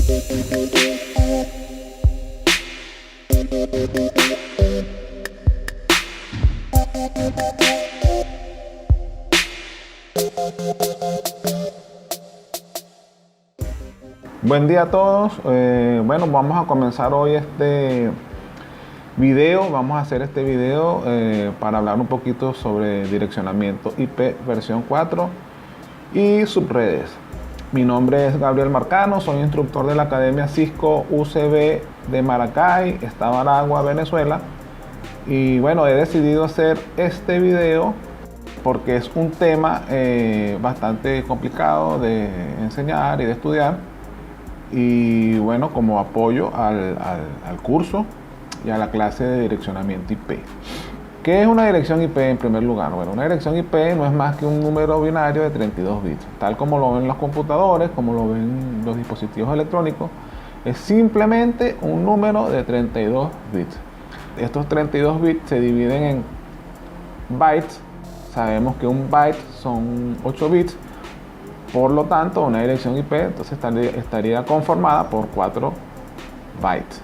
Buen día a todos. Bueno, vamos a comenzar hoy este video. Vamos a hacer este video para hablar un poquito sobre direccionamiento IP versión 4 y subredes. Mi nombre es Gabriel Marcano, soy instructor de la Academia Cisco UCB de Maracay, Estado Aragua, Venezuela. Y bueno, he decidido hacer este video porque es un tema bastante complicado de enseñar y de estudiar. Y bueno, como apoyo al curso y a la clase de direccionamiento IP. ¿Qué es una dirección IP en primer lugar? Bueno, una dirección IP no es más que un número binario de 32 bits, tal como lo ven los computadores, como lo ven los dispositivos electrónicos. Es simplemente un número de 32 bits. Estos 32 bits se dividen en bytes. Sabemos que un byte son 8 bits. Por lo tanto, una dirección IP entonces estaría conformada por 4 bytes.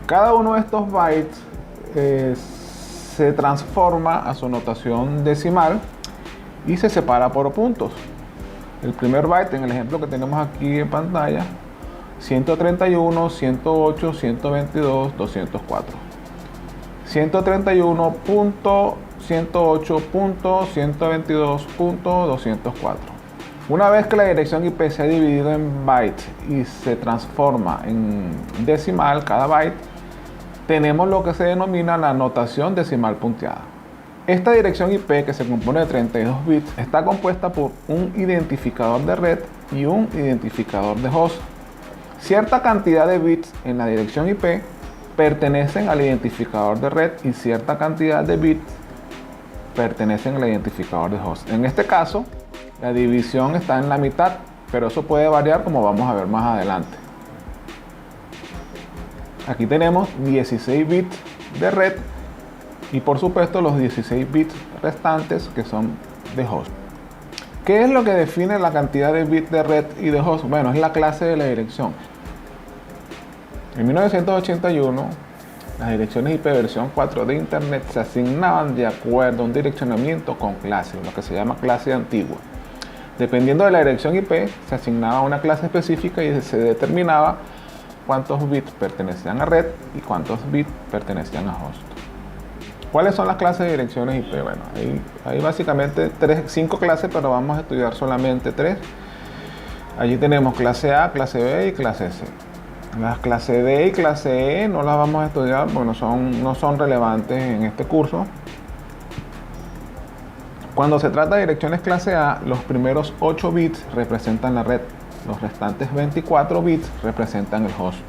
Cada uno de estos bytes se transforma a su notación decimal y se separa por puntos. El primer byte, en el ejemplo que tenemos aquí en pantalla, 131, 108, 122, 204. 131.108.122.204. Una vez que la dirección IP se ha dividido en bytes y se transforma en decimal cada byte, tenemos lo que se denomina la notación decimal punteada. Esta dirección IP, que se compone de 32 bits, está compuesta por un identificador de red y un identificador de host. Cierta cantidad de bits en la dirección IP pertenecen al identificador de red y cierta cantidad de bits pertenecen al identificador de host. En este caso, la división está en la mitad, pero eso puede variar, como vamos a ver más adelante. Aquí tenemos 16 bits de red y por supuesto los 16 bits restantes que son de host. ¿Qué es lo que define la cantidad de bits de red y de host? Bueno, es la clase de la dirección. En 1981, las direcciones IP versión 4 de Internet se asignaban de acuerdo a un direccionamiento con clase, lo que se llama clase antigua. Dependiendo de la dirección IP, se asignaba una clase específica y se determinaba cuántos bits pertenecían a red y cuántos bits pertenecían a host. ¿Cuáles son las clases de direcciones IP? Bueno, hay básicamente 5 clases, pero vamos a estudiar solamente 3. Allí tenemos clase A, clase B y clase C. Las clases D y clase E no las vamos a estudiar porque no son relevantes en este curso. Cuando se trata de direcciones clase A, los primeros 8 bits representan la red. Los restantes 24 bits representan el host.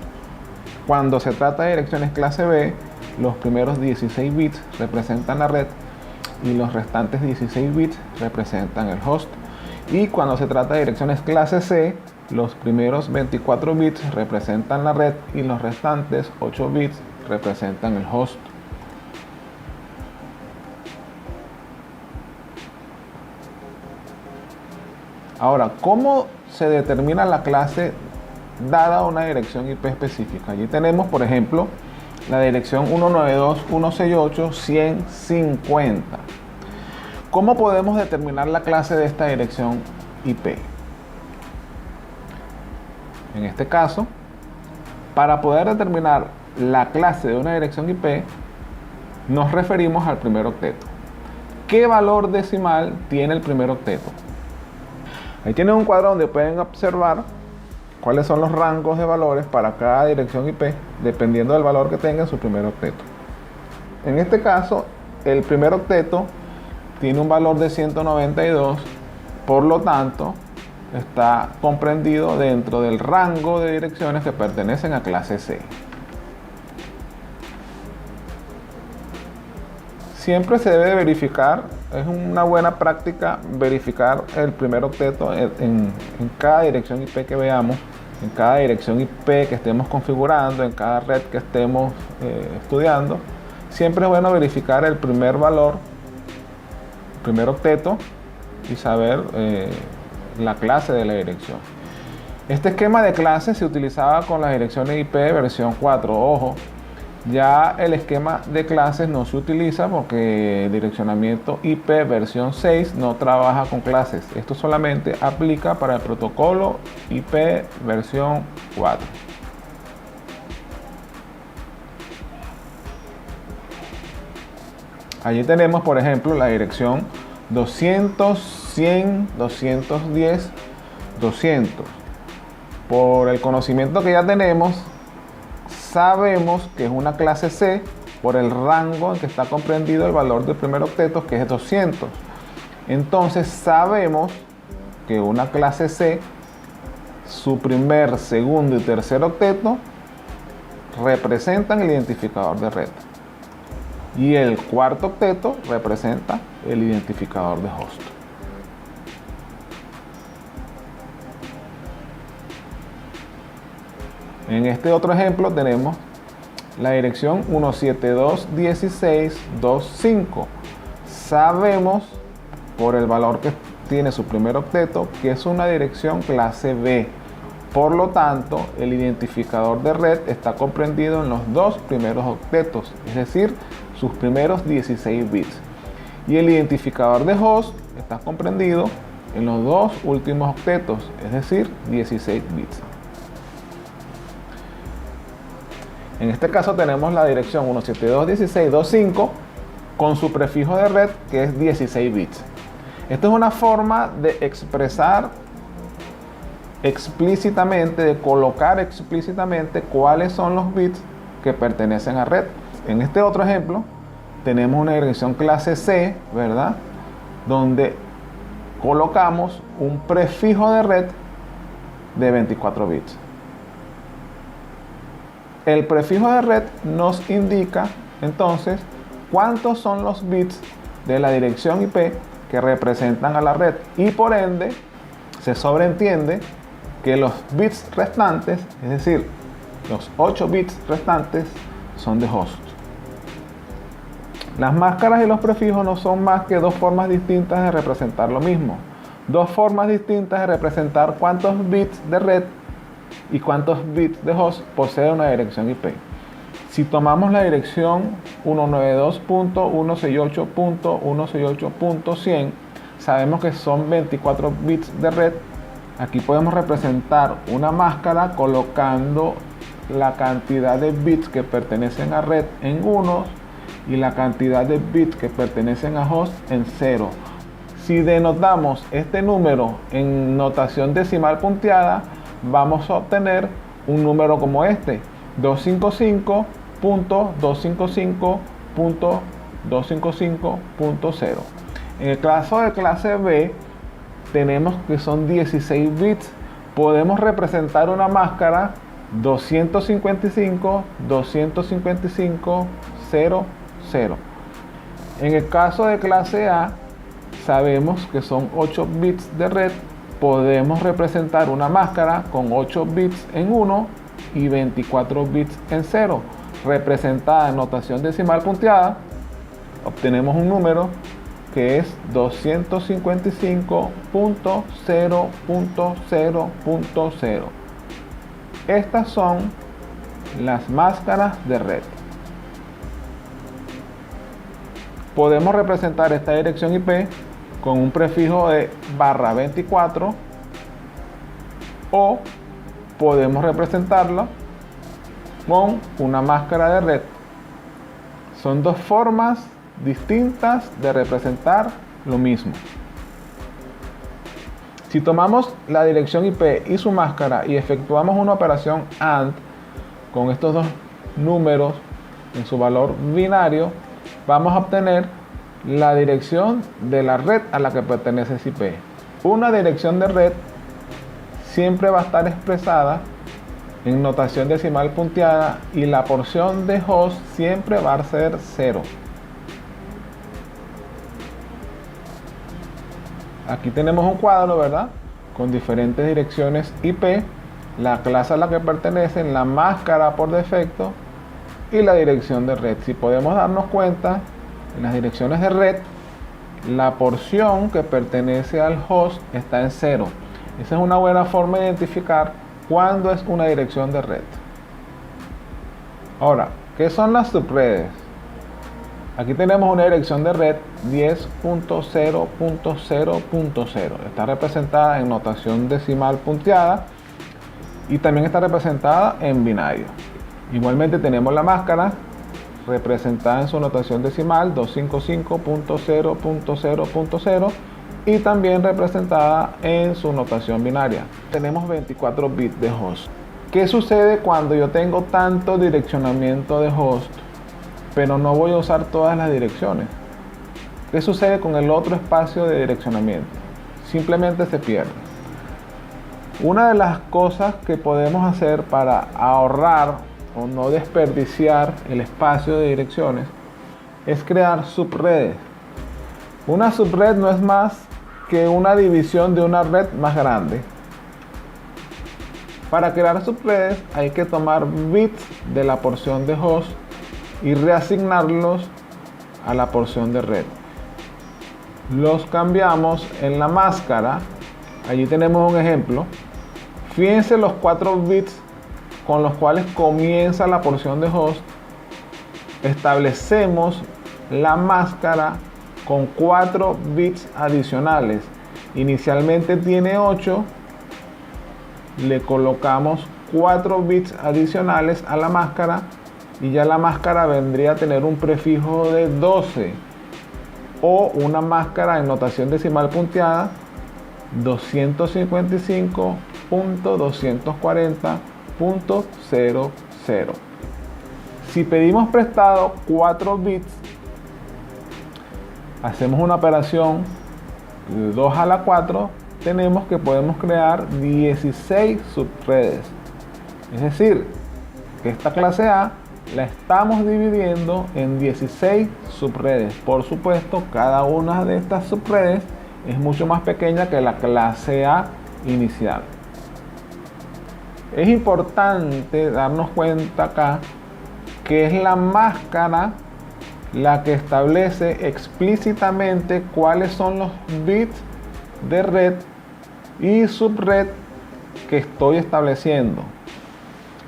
Cuando se trata de direcciones clase B, los primeros 16 bits representan la red y los restantes 16 bits representan el host. Y cuando se trata de direcciones clase C, los primeros 24 bits representan la red y los restantes 8 bits representan el host. Ahora, ¿cómo se determina la clase dada una dirección IP específica? Allí tenemos, por ejemplo, la dirección 192.168.150. ¿Cómo podemos determinar la clase de esta dirección IP? En este caso, para poder determinar la clase de una dirección IP, nos referimos al primer octeto. ¿Qué valor decimal tiene el primer octeto? Ahí tienen un cuadro donde pueden observar cuáles son los rangos de valores para cada dirección IP, dependiendo del valor que tenga en su primer octeto. En este caso, el primer octeto tiene un valor de 192, por lo tanto, está comprendido dentro del rango de direcciones que pertenecen a clase C. Siempre se debe verificar, es una buena práctica verificar el primer octeto en cada dirección IP que veamos, en cada dirección IP que estemos configurando, en cada red que estemos estudiando. Siempre es bueno verificar el primer valor, el primer octeto, y saber la clase de la dirección. Este esquema de clases se utilizaba con las direcciones IP versión 4. Ojo, ya el esquema de clases no se utiliza porque el direccionamiento IP versión 6 no trabaja con clases. Esto solamente aplica para el protocolo IP versión 4. Allí tenemos, por ejemplo, la dirección 200, 100, 210, 200. Por el conocimiento que ya tenemos, sabemos que es una clase C por el rango en que está comprendido el valor del primer octeto, que es 200. Entonces sabemos que una clase C, su primer, segundo y tercer octeto representan el identificador de red. Y el cuarto octeto representa el identificador de host. En este otro ejemplo tenemos la dirección 172.16.2.5. Sabemos por el valor que tiene su primer octeto que es una dirección clase B. Por lo tanto, el identificador de red está comprendido en los dos primeros octetos, es decir, sus primeros 16 bits. Y el identificador de host está comprendido en los dos últimos octetos, es decir, 16 bits. En este caso tenemos la dirección 172.16.2.5 con su prefijo de red que es 16 bits. Esta es una forma de expresar explícitamente, de colocar explícitamente cuáles son los bits que pertenecen a red. En este otro ejemplo tenemos una dirección clase C, ¿verdad? Donde colocamos un prefijo de red de 24 bits. El prefijo de red nos indica entonces cuántos son los bits de la dirección IP que representan a la red y por ende se sobreentiende que los bits restantes, es decir, los 8 bits restantes son de host. Las máscaras y los prefijos no son más que dos formas distintas de representar lo mismo. Dos formas distintas de representar cuántos bits de red y cuántos bits de host posee una dirección IP. Si tomamos la dirección 192.168.168.100, sabemos que son 24 bits de red. Aquí podemos representar una máscara colocando la cantidad de bits que pertenecen a red en 1 y la cantidad de bits que pertenecen a host en 0. Si denotamos este número en notación decimal punteada, vamos a obtener un número como este, 255.255.255.0. En el caso de clase B, tenemos que son 16 bits. Podemos representar una máscara 255.255.0.0. En el caso de clase A, sabemos que son 8 bits de red. Podemos representar una máscara con 8 bits en 1 y 24 bits en 0. Representada en notación decimal punteada, obtenemos un número que es 255.0.0.0. Estas son las máscaras de red. Podemos representar esta dirección IP con un prefijo de /24 o podemos representarla con una máscara de red. Son dos formas distintas de representar lo mismo. Si tomamos la dirección IP y su máscara y efectuamos una operación AND con estos dos números en su valor binario, vamos a obtener la dirección de la red a la que pertenece ese IP. Una dirección de red siempre va a estar expresada en notación decimal punteada y la porción de host siempre va a ser 0. Aquí tenemos un cuadro, ¿verdad? Con diferentes direcciones IP, la clase a la que pertenecen, la máscara por defecto y la dirección de red. Si podemos darnos cuenta, en las direcciones de red, la porción que pertenece al host está en 0. Esa es una buena forma de identificar cuándo es una dirección de red. Ahora, ¿qué son las subredes? Aquí tenemos una dirección de red 10.0.0.0. Está representada en notación decimal punteada y también está representada en binario. Igualmente tenemos la máscara representada en su notación decimal 255.0.0.0 y también representada en su notación binaria. Tenemos 24 bits de host. ¿Qué sucede cuando yo tengo tanto direccionamiento de host, pero no voy a usar todas las direcciones? ¿Qué sucede con el otro espacio de direccionamiento? Simplemente se pierde. Una de las cosas que podemos hacer para ahorrar o no desperdiciar el espacio de direcciones es crear subredes. Una subred no es más que una división de una red más grande. Para crear subredes hay que tomar bits de la porción de host y reasignarlos a la porción de red. Los cambiamos en la máscara. Allí tenemos un ejemplo. Fíjense los 4 bits con los cuales comienza la porción de host. Establecemos la máscara con 4 bits adicionales. Inicialmente tiene 8. Le colocamos 4 bits adicionales a la máscara y ya la máscara vendría a tener un prefijo de 12 o una máscara en notación decimal punteada 255.240.00. Si pedimos prestado 4 bits, hacemos una operación de 2 a la 4, tenemos que podemos crear 16 subredes. Es decir, que esta clase A la estamos dividiendo en 16 subredes. Por supuesto, cada una de estas subredes es mucho más pequeña que la clase A inicial. Es importante darnos cuenta acá que es la máscara la que establece explícitamente cuáles son los bits de red y subred que estoy estableciendo.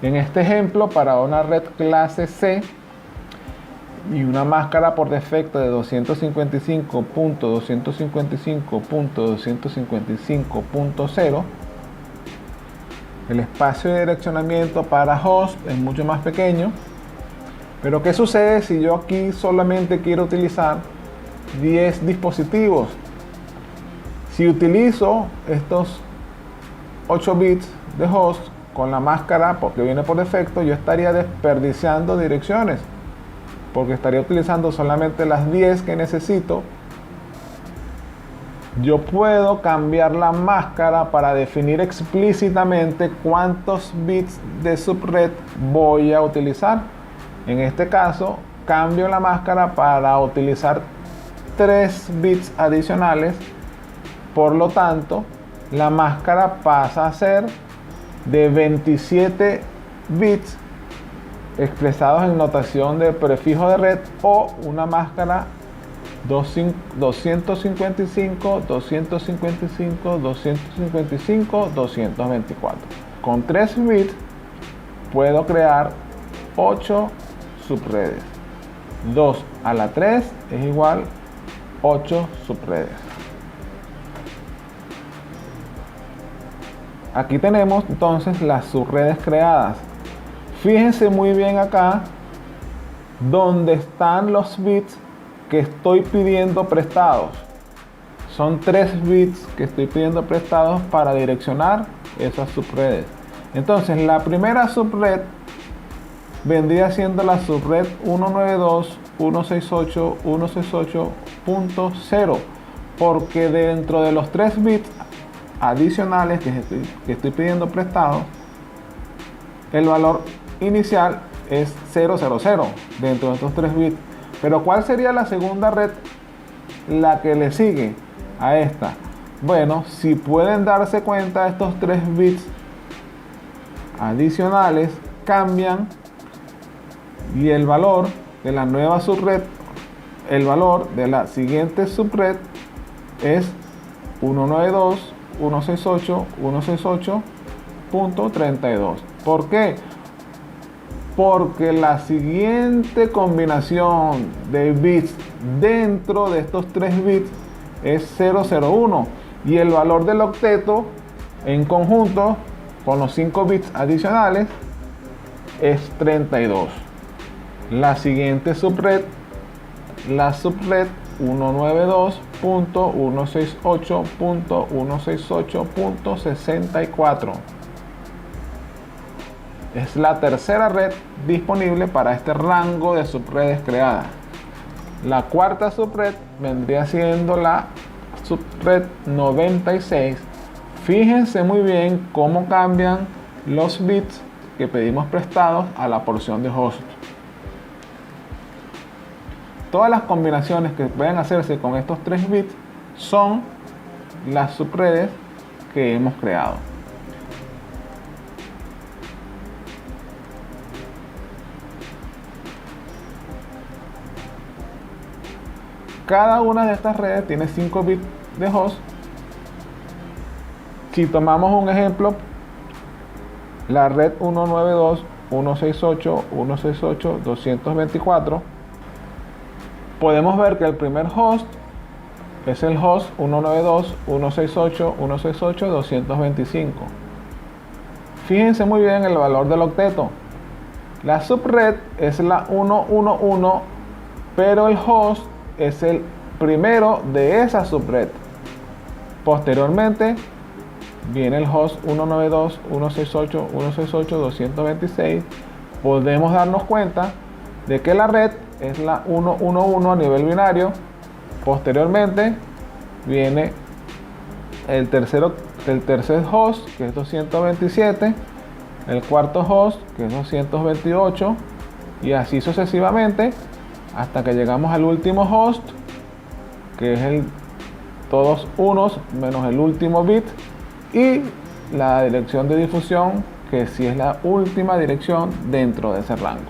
En este ejemplo, para una red clase C y una máscara por defecto de 255.255.255.0, el espacio de direccionamiento para host es mucho más pequeño. Pero ¿qué sucede si yo aquí solamente quiero utilizar 10 dispositivos? Si utilizo estos 8 bits de host con la máscara porque viene por defecto, yo estaría desperdiciando direcciones porque estaría utilizando solamente las 10 que necesito. Yo puedo cambiar la máscara para definir explícitamente cuántos bits de subred voy a utilizar. En este caso, cambio la máscara para utilizar 3 bits adicionales. Por lo tanto, la máscara pasa a ser de 27 bits expresados en notación de prefijo de red o una máscara 255, 255, 255, 224. Con 3 bits puedo crear 8 subredes. 2 a la 3 es igual 8 subredes. Aquí tenemos entonces las subredes creadas. Fíjense muy bien acá donde están los bits que estoy pidiendo prestados. Son 3 bits que estoy pidiendo prestados para direccionar esas subredes. Entonces la primera subred vendría siendo la subred 192.168.168.0, porque dentro de los 3 bits adicionales que estoy pidiendo prestado, el valor inicial es 000 dentro de estos 3 bits. Pero ¿cuál sería la segunda red, la que le sigue a esta? Bueno, si pueden darse cuenta, estos 3 bits adicionales cambian y el valor de la nueva subred, el valor de la siguiente subred es 168.168.32. ¿Por qué? Porque la siguiente combinación de bits dentro de estos 3 bits es 001 y el valor del octeto en conjunto con los 5 bits adicionales es 32. La siguiente subred, la subred 192.168.168.64. Es la tercera red disponible para este rango de subredes creadas. La cuarta subred vendría siendo la subred 96. Fíjense muy bien cómo cambian los bits que pedimos prestados a la porción de host. Todas las combinaciones que pueden hacerse con estos 3 bits son las subredes que hemos creado. Cada una de estas redes tiene 5 bits de host. Si tomamos un ejemplo, la red 192.168.168.224, podemos ver que el primer host es el host 192.168.168.225. Fíjense muy bien el valor del octeto. La subred es la 111, pero el host es el primero de esa subred. Posteriormente viene el host 192.168.168.226. Podemos darnos cuenta de que la red es la 111 a nivel binario. Posteriormente viene el tercer host, que es 227, el cuarto host, que es 228, y así sucesivamente hasta que llegamos al último host, que es todos unos menos el último bit, y la dirección de difusión, que sí es la última dirección dentro de ese rango.